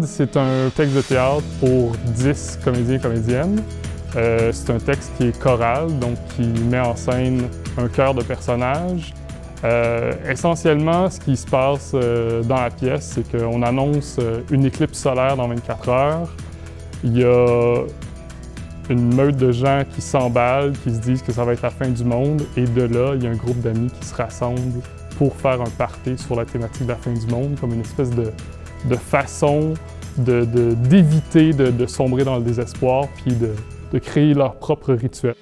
Odd, c'est un texte de théâtre pour 10 comédiens et comédiennes. C'est un texte qui est choral, donc qui met en scène un chœur de personnages. Essentiellement, ce qui se passe dans la pièce, c'est qu'on annonce une éclipse solaire dans 24 heures. Il y a une meute de gens qui s'emballent, qui se disent que ça va être la fin du monde, et de là, il y a un groupe d'amis qui se rassemblent pour faire un party sur la thématique de la fin du monde, comme une espèce de façon d'éviter de sombrer dans le désespoir, puis de créer leur propre rituel.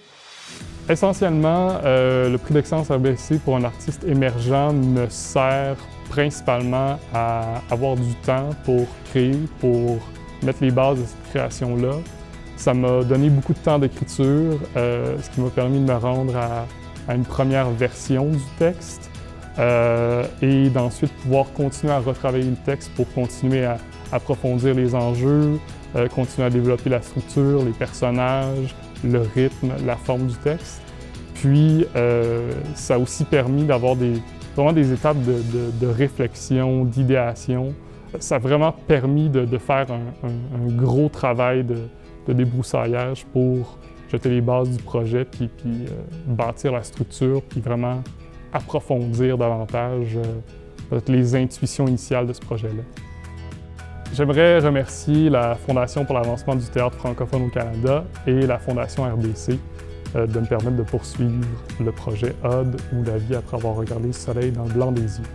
Essentiellement, le prix d'excellence RBC pour un artiste émergent me sert principalement à avoir du temps pour créer, pour mettre les bases de cette création-là. Ça m'a donné beaucoup de temps d'écriture, ce qui m'a permis de me rendre à une première version du texte et d'ensuite pouvoir continuer à retravailler le texte pour continuer à approfondir les enjeux, continuer à développer la structure, les personnages, le rythme, la forme du texte. Puis, ça a aussi permis d'avoir vraiment des étapes de réflexion, d'idéation. Ça a vraiment permis de faire un gros travail de débroussaillage pour jeter les bases du projet, puis bâtir la structure, puis vraiment approfondir davantage les intuitions initiales de ce projet-là. J'aimerais remercier la Fondation pour l'avancement du théâtre francophone au Canada et la Fondation RBC de me permettre de poursuivre le projet Odd ou La vie après avoir regardé le soleil dans le blanc des yeux.